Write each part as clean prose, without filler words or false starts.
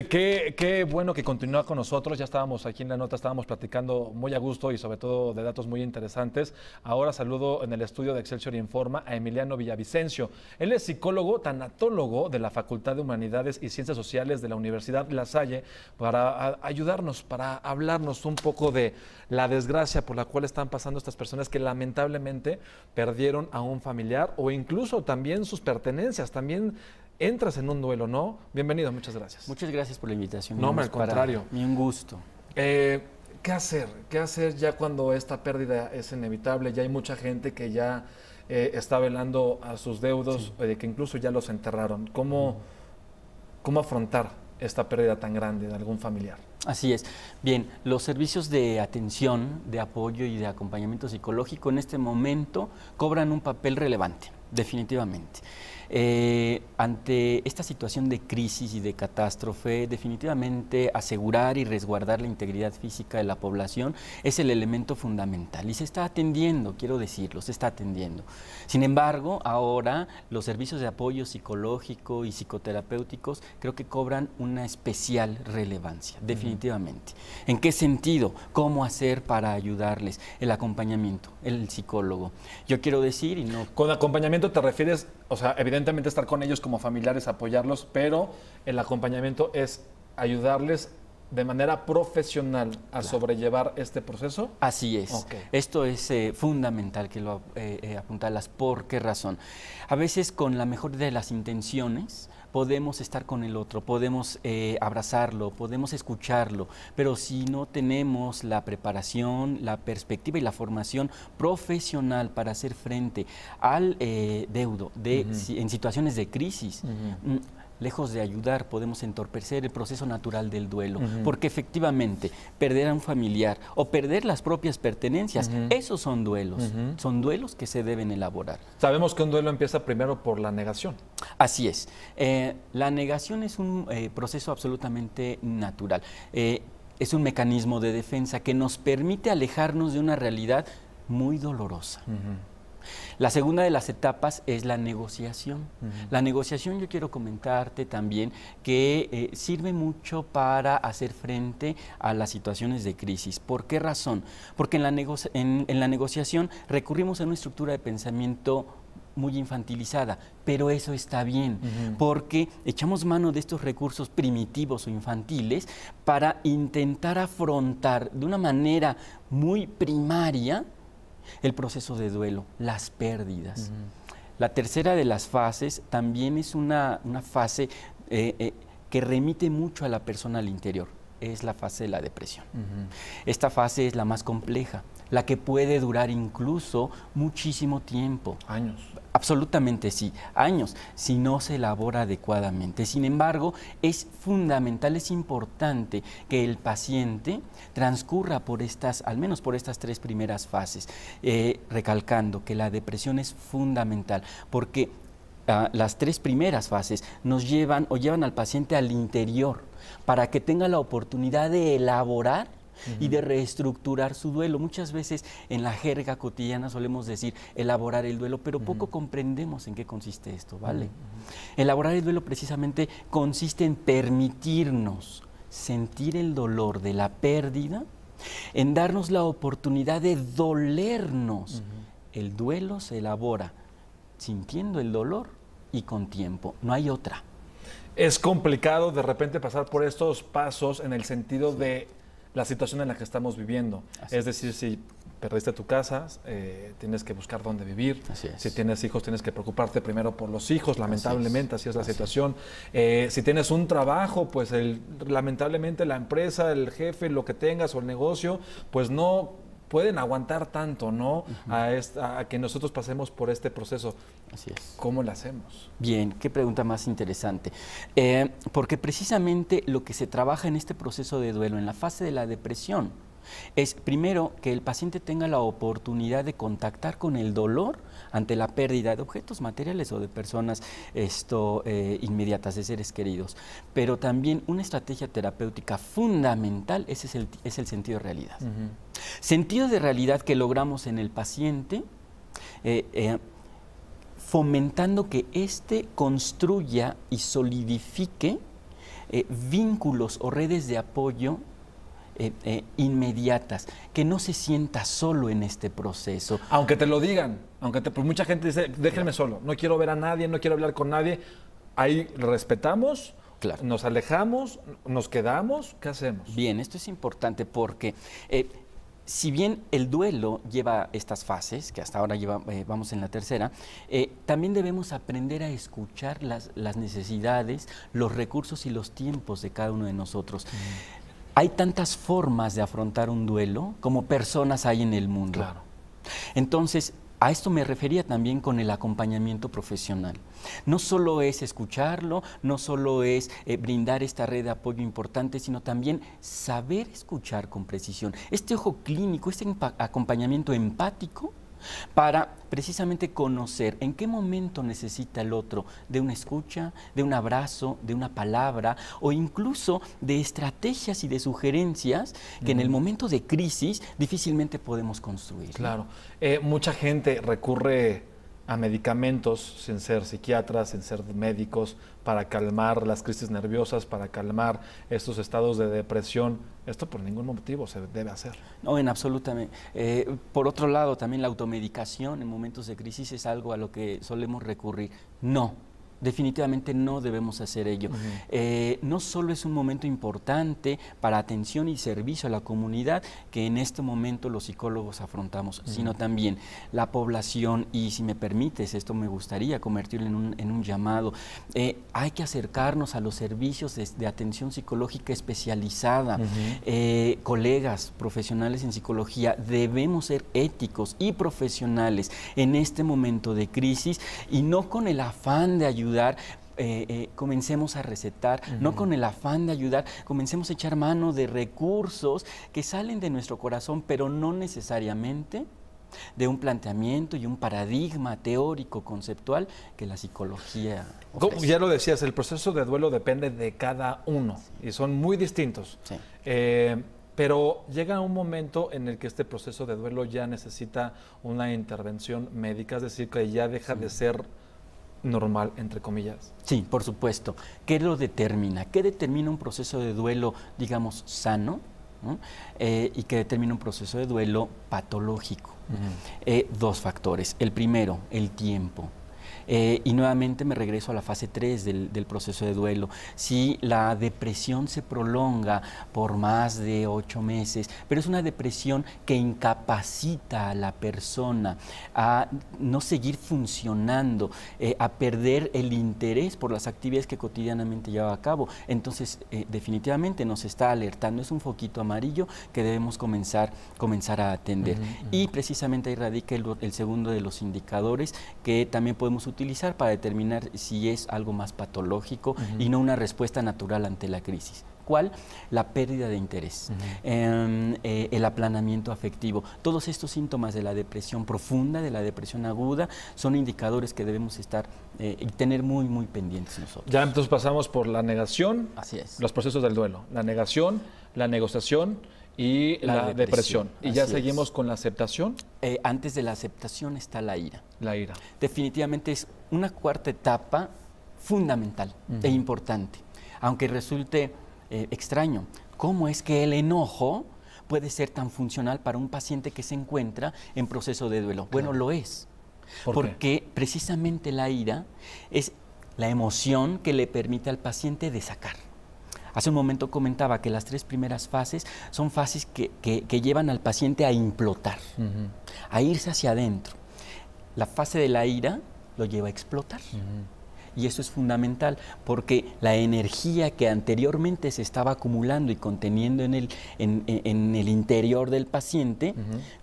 Qué bueno que continúa con nosotros. Ya estábamos aquí en la nota, estábamos platicando muy a gusto y sobre todo de datos muy interesantes. Ahora saludo en el estudio de Excelsior Informa a Emiliano Villavicencio. Él es psicólogo, tanatólogo de la Facultad de Humanidades y Ciencias Sociales de la Universidad La Salle para ayudarnos, para hablarnos un poco de la desgracia por la cual están pasando estas personas que lamentablemente perdieron a un familiar o incluso también sus pertenencias, también entras en un duelo, ¿no? Bienvenido, muchas gracias. Muchas gracias por la invitación. No, al contrario. Para mí un gusto. ¿Qué hacer? ¿Qué hacer ya cuando esta pérdida es inevitable? Ya hay mucha gente que ya está velando a sus deudos, sí, que incluso ya los enterraron. ¿Cómo afrontar esta pérdida tan grande de algún familiar? Así es. Bien, los servicios de atención, de apoyo y de acompañamiento psicológico en este momento cobran un papel relevante, definitivamente. Ante esta situación de crisis y de catástrofe, definitivamente asegurar y resguardar la integridad física de la población es el elemento fundamental y se está atendiendo, quiero decirlo, se está atendiendo. Sin embargo, ahora los servicios de apoyo psicológico y psicoterapéuticos creo que cobran una especial relevancia, definitivamente. ¿En qué sentido? ¿Cómo hacer para ayudarles? El acompañamiento, el psicólogo. Yo quiero decir y no... Con acompañamiento te refieres, o sea, evidentemente estar con ellos como familiares, apoyarlos, pero el acompañamiento es ayudarles de manera profesional a sobrellevar este proceso. Así es. Okay. Esto es fundamental que lo apuntalas. ¿Por qué razón? A veces con la mejor de las intenciones podemos estar con el otro, podemos abrazarlo, podemos escucharlo, pero si no tenemos la preparación, la perspectiva y la formación profesional para hacer frente al deudo en situaciones de crisis, lejos de ayudar, podemos entorpecer el proceso natural del duelo, porque efectivamente perder a un familiar o perder las propias pertenencias, esos son duelos que se deben elaborar. Sabemos que un duelo empieza primero por la negación. Así es. La negación es un proceso absolutamente natural. Es un mecanismo de defensa que nos permite alejarnos de una realidad muy dolorosa. La segunda de las etapas es la negociación. La negociación, yo quiero comentarte también que sirve mucho para hacer frente a las situaciones de crisis. ¿Por qué razón? Porque en la negociación recurrimos a una estructura de pensamiento muy infantilizada, pero eso está bien, porque echamos mano de estos recursos primitivos o infantiles para intentar afrontar de una manera muy primaria el proceso de duelo, las pérdidas. La tercera de las fases también es una fase que remite mucho a la persona al interior, es la fase de la depresión. Esta fase es la más compleja, la que puede durar incluso muchísimo tiempo. Años. Absolutamente sí, años, si no se elabora adecuadamente. Sin embargo, es fundamental, es importante que el paciente transcurra por al menos por estas tres primeras fases, recalcando que la depresión es fundamental, porque las tres primeras fases nos llevan al paciente al interior para que tenga la oportunidad de elaborar y de reestructurar su duelo. Muchas veces en la jerga cotidiana solemos decir elaborar el duelo, pero poco comprendemos en qué consiste esto, ¿vale? Elaborar el duelo precisamente consiste en permitirnos sentir el dolor de la pérdida, en darnos la oportunidad de dolernos. El duelo se elabora sintiendo el dolor y con tiempo, no hay otra. Es complicado de repente pasar por estos pasos en el sentido de la situación en la que estamos viviendo. Es decir, si perdiste tu casa, tienes que buscar dónde vivir. Si tienes hijos, tienes que preocuparte primero por los hijos, lamentablemente, así es la situación. Si tienes un trabajo, pues lamentablemente la empresa, el jefe, lo que tengas o el negocio, pues no pueden aguantar tanto, ¿no? A que nosotros pasemos por este proceso. Así es. ¿Cómo lo hacemos? Bien, qué pregunta más interesante. Porque precisamente lo que se trabaja en este proceso de duelo, en la fase de la depresión, es primero que el paciente tenga la oportunidad de contactar con el dolor ante la pérdida de objetos materiales o de personas inmediatas, de seres queridos. Pero también una estrategia terapéutica fundamental es el sentido de realidad. Sentido de realidad que logramos en el paciente fomentando que éste construya y solidifique vínculos o redes de apoyo inmediatas, que no se sienta solo en este proceso. Aunque te lo digan, pues mucha gente dice, déjenme solo, no quiero ver a nadie, no quiero hablar con nadie. Ahí respetamos, claro, nos alejamos, nos quedamos, ¿qué hacemos? Bien, esto es importante porque si bien el duelo lleva estas fases, que hasta ahora vamos en la tercera, también debemos aprender a escuchar las necesidades, los recursos y los tiempos de cada uno de nosotros. Hay tantas formas de afrontar un duelo como personas hay en el mundo. Claro. Entonces, a esto me refería también con el acompañamiento profesional. No solo es escucharlo, no solo es brindar esta red de apoyo importante, sino también saber escuchar con precisión. Este ojo clínico, este acompañamiento empático, para precisamente conocer en qué momento necesita el otro de una escucha, de un abrazo, de una palabra o incluso de estrategias y de sugerencias que en el momento de crisis difícilmente podemos construir. Claro. Mucha gente recurre a medicamentos sin ser psiquiatras, sin ser médicos, para calmar las crisis nerviosas, para calmar estos estados de depresión. Esto por ningún motivo se debe hacer. No, en absolutamente. Por otro lado, también la automedicación en momentos de crisis es algo a lo que solemos recurrir. No. Definitivamente no debemos hacer ello. No solo es un momento importante para atención y servicio a la comunidad que en este momento los psicólogos afrontamos, sino también la población, y si me permites, esto me gustaría convertirlo en un llamado. Hay que acercarnos a los servicios de atención psicológica especializada. Colegas profesionales en psicología, debemos ser éticos y profesionales en este momento de crisis y no con el afán de ayudar. Comencemos a recetar, no con el afán de ayudar, comencemos a echar mano de recursos que salen de nuestro corazón, pero no necesariamente de un planteamiento y un paradigma teórico, conceptual que la psicología ofrece. Ya lo decías, el proceso de duelo depende de cada uno y son muy distintos. Sí. Pero llega un momento en el que este proceso de duelo ya necesita una intervención médica, es decir, que ya deja de ser normal, entre comillas. Sí, por supuesto. ¿Qué lo determina? ¿Qué determina un proceso de duelo, digamos, sano? ¿No? Y que determina un proceso de duelo patológico. Dos factores. El primero, el tiempo. Y nuevamente me regreso a la fase 3 del proceso de duelo. Si la depresión se prolonga por más de 8 meses, pero es una depresión que incapacita a la persona a no seguir funcionando, a perder el interés por las actividades que cotidianamente lleva a cabo, entonces definitivamente nos está alertando, es un foquito amarillo que debemos comenzar a atender. Y precisamente ahí radica el segundo de los indicadores que también podemos utilizar para determinar si es algo más patológico y no una respuesta natural ante la crisis. ¿Cuál? La pérdida de interés, el aplanamiento afectivo. Todos estos síntomas de la depresión profunda, de la depresión aguda, son indicadores que debemos estar y tener muy pendientes nosotros. Ya entonces pasamos por la negación, así es, los procesos del duelo, la negación, la negociación y la depresión. Y ya seguimos con la aceptación. Antes de la aceptación está la ira. La ira. Definitivamente es una cuarta etapa fundamental e importante, aunque resulte extraño. ¿Cómo es que el enojo puede ser tan funcional para un paciente que se encuentra en proceso de duelo? Bueno, lo es. Porque precisamente la ira es la emoción que le permite al paciente desacar. Hace un momento comentaba que las 3 primeras fases son fases que llevan al paciente a implotar, a irse hacia adentro. La fase de la ira lo lleva a explotar. Y eso es fundamental porque la energía que anteriormente se estaba acumulando y conteniendo en el interior del paciente,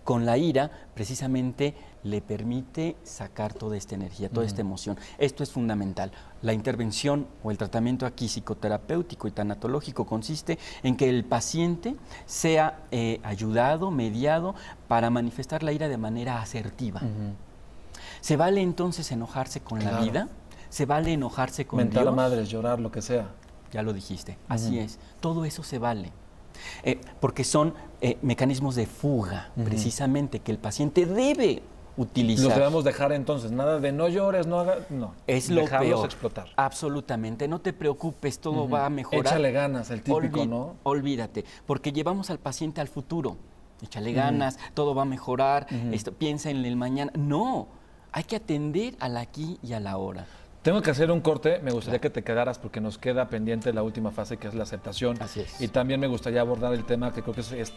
con la ira precisamente le permite sacar toda esta energía, toda esta emoción. Esto es fundamental. La intervención o el tratamiento aquí psicoterapéutico y tanatológico consiste en que el paciente sea ayudado, mediado para manifestar la ira de manera asertiva. ¿Se vale entonces enojarse con la vida? ¿Se vale enojarse con mentar Dios? a madres, llorar, lo que sea. Ya lo dijiste, así es. Todo eso se vale. Porque son mecanismos de fuga, precisamente, que el paciente debe utilizar. Los debemos dejar entonces, nada de no llores, no hagas, no. Es lo peor. Explotar. Absolutamente, no te preocupes, todo va a mejorar. Échale ganas, el típico, ¿no? Olvídate, porque llevamos al paciente al futuro. Échale ganas, todo va a mejorar, piensa en el mañana. No, hay que atender al aquí y a la ahora. Tengo que hacer un corte, me gustaría que te quedaras porque nos queda pendiente la última fase que es la aceptación. Así es. Y también me gustaría abordar el tema que creo que es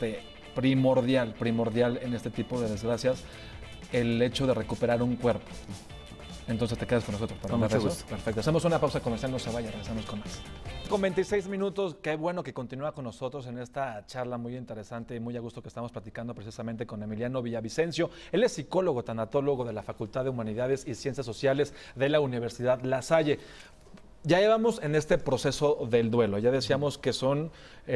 primordial en este tipo de desgracias, el hecho de recuperar un cuerpo. Entonces te quedas con nosotros para hablar de eso. Perfecto. Hacemos una pausa comercial, no se vaya, regresamos con más. Con 26 minutos, qué bueno que continúa con nosotros en esta charla muy interesante y muy a gusto que estamos platicando precisamente con Emiliano Villavicencio. Él es psicólogo, tanatólogo de la Facultad de Humanidades y Ciencias Sociales de la Universidad La Salle. Ya llevamos en este proceso del duelo, ya decíamos que son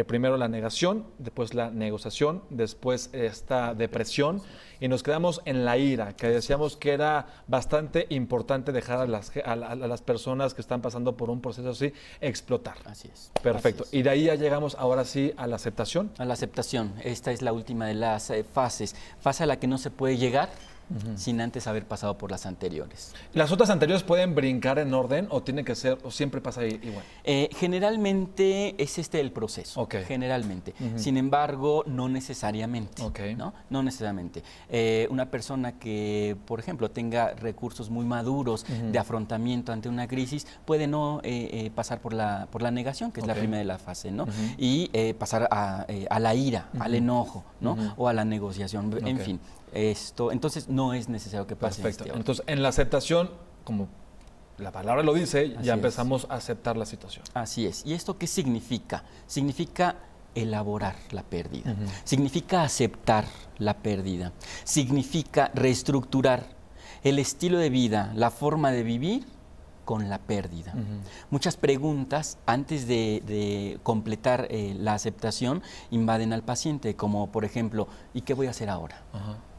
primero la negación, después la negociación, después esta depresión y nos quedamos en la ira, que decíamos que era bastante importante dejar a las personas que están pasando por un proceso así explotar. Así es. Perfecto. Así es. Y de ahí ya llegamos ahora sí a la aceptación. A la aceptación, esta es la última de las fases, fase a la que no se puede llegar sin antes haber pasado por las anteriores. ¿Las otras anteriores pueden brincar en orden o tiene que ser, o siempre pasa igual? Generalmente es el proceso, generalmente. Sin embargo, no necesariamente, ¿no? No necesariamente. Una persona que, por ejemplo, tenga recursos muy maduros de afrontamiento ante una crisis, puede no pasar por la negación, que es la primera de la fase, ¿no? Y pasar a la ira, al enojo, ¿no? O a la negociación, en fin. Entonces no es necesario que pase. Perfecto. Entonces, en la aceptación, como la palabra lo dice, ya empezamos a aceptar la situación. Así es. ¿Y esto qué significa? Significa elaborar la pérdida, significa aceptar la pérdida, significa reestructurar el estilo de vida, la forma de vivir con la pérdida. Muchas preguntas antes de completar la aceptación invaden al paciente, como por ejemplo, ¿y qué voy a hacer ahora?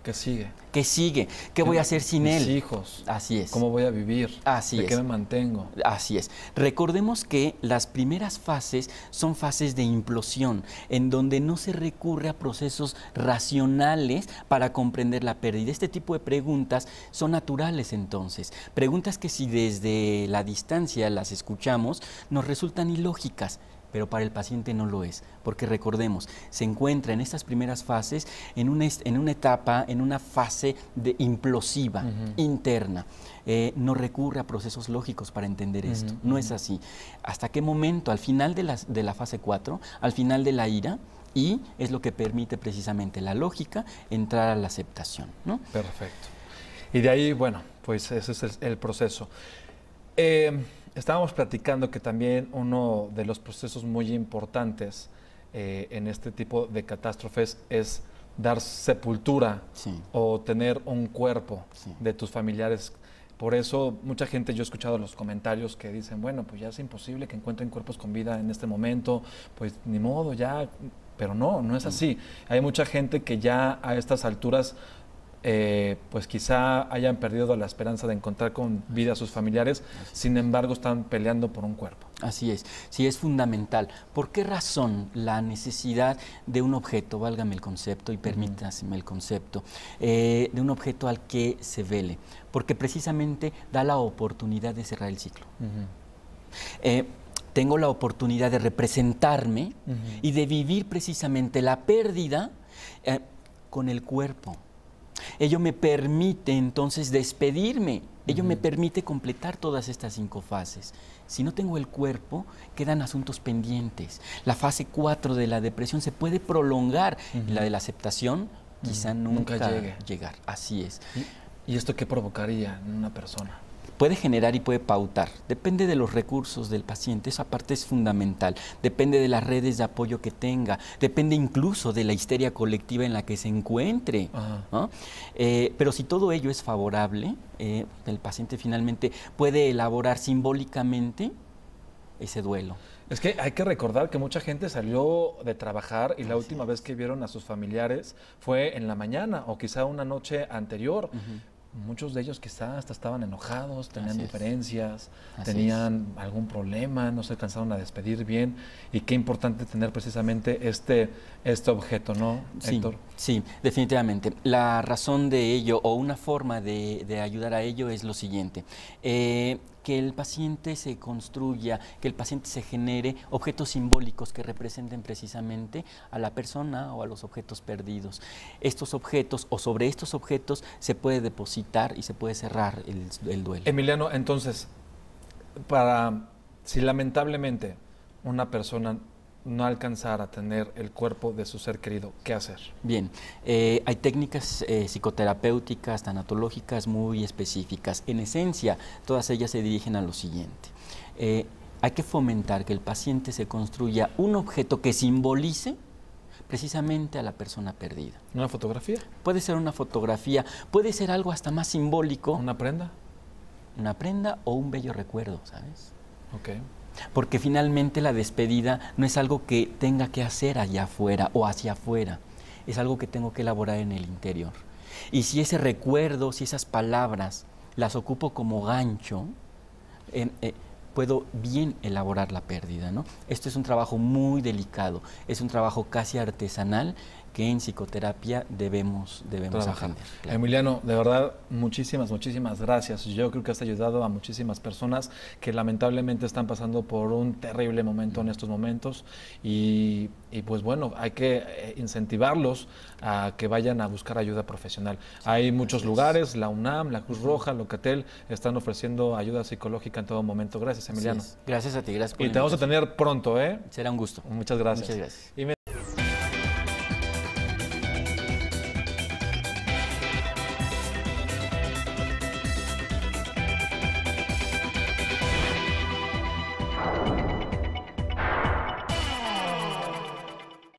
¿Qué sigue? ¿Qué sigue? ¿Qué voy a hacer sin él? Mis hijos. Así es. ¿Cómo voy a vivir? Así es. ¿De qué me mantengo? Así es. Recordemos que las primeras fases son fases de implosión, en donde no se recurre a procesos racionales para comprender la pérdida. Este tipo de preguntas son naturales entonces. Preguntas que si desde la distancia las escuchamos, nos resultan ilógicas. Pero para el paciente no lo es, porque recordemos, se encuentra en estas primeras fases en una etapa, en una fase implosiva, interna. No recurre a procesos lógicos para entender esto, no es así. ¿Hasta qué momento? Al final de la fase 4, al final de la ira, y es lo que permite precisamente la lógica entrar a la aceptación, ¿no? Perfecto. Y de ahí, bueno, pues ese es el proceso. Estábamos platicando que también uno de los procesos muy importantes en este tipo de catástrofes es dar sepultura o tener un cuerpo de tus familiares. Por eso mucha gente, yo he escuchado los comentarios que dicen, bueno, pues ya es imposible que encuentren cuerpos con vida en este momento, pues ni modo, ya, pero no es así. Hay mucha gente que ya a estas alturas pues quizá hayan perdido la esperanza de encontrar con vida a sus familiares, sin embargo están peleando por un cuerpo. Así es, sí, es fundamental. ¿Por qué razón la necesidad de un objeto, válgame el concepto y permítaseme el concepto, de un objeto al que se vele? Porque precisamente da la oportunidad de cerrar el ciclo. Tengo la oportunidad de representarme y de vivir precisamente la pérdida con el cuerpo. Ello me permite entonces despedirme, ello me permite completar todas estas 5 fases. Si no tengo el cuerpo, quedan asuntos pendientes. La fase 4 de la depresión se puede prolongar, la de la aceptación quizá nunca llegar. Así es. ¿Y esto qué provocaría en una persona? Puede generar y puede pautar. Depende de los recursos del paciente, esa parte es fundamental. Depende de las redes de apoyo que tenga, depende incluso de la histeria colectiva en la que se encuentre, ¿no? Pero si todo ello es favorable, el paciente finalmente puede elaborar simbólicamente ese duelo. Es que hay que recordar que mucha gente salió de trabajar y la última vez que vieron a sus familiares fue en la mañana o quizá una noche anterior. muchos de ellos quizás hasta estaban enojados, tenían Así es. diferencias, Así tenían algún problema, no se alcanzaron a despedir bien. Y qué importante tener precisamente este objeto, ¿no, Sí, Héctor? sí, definitivamente. La razón de ello o una forma de ayudar a ello es lo siguiente. Que el paciente se construya, que el paciente se genere objetos simbólicos que representen precisamente a la persona o a los objetos perdidos. Estos objetos o sobre estos objetos se puede depositar y se puede cerrar el duelo. Emiliano, entonces, si lamentablemente una persona no alcanzara a tener el cuerpo de su ser querido, ¿qué hacer? Bien, hay técnicas psicoterapéuticas, tanatológicas muy específicas. En esencia, todas ellas se dirigen a lo siguiente. Hay que fomentar que el paciente se construya un objeto que simbolice precisamente a la persona perdida. ¿Una fotografía? Puede ser una fotografía, puede ser algo hasta más simbólico. ¿Una prenda? Una prenda o un bello recuerdo, ¿sabes? Ok. Porque finalmente la despedida no es algo que tenga que hacer allá afuera o hacia afuera, es algo que tengo que elaborar en el interior. Y si ese recuerdo, si esas palabras las ocupo como gancho, puedo bien elaborar la pérdida, ¿no? Esto es un trabajo muy delicado, es un trabajo casi artesanal que en psicoterapia debemos Trabajar. aprender. Claro. Emiliano, de verdad, muchísimas gracias. Yo creo que has ayudado a muchísimas personas que lamentablemente están pasando por un terrible momento en estos momentos y pues bueno, hay que incentivarlos a que vayan a buscar ayuda profesional. Hay muchos lugares, la UNAM, la Cruz Roja, Locatel, están ofreciendo ayuda psicológica en todo momento. Gracias, Emiliano. Gracias a ti, gracias por Y la te vamos a invitación. tener pronto, ¿eh? Será un gusto. Muchas gracias. Muchas gracias. Y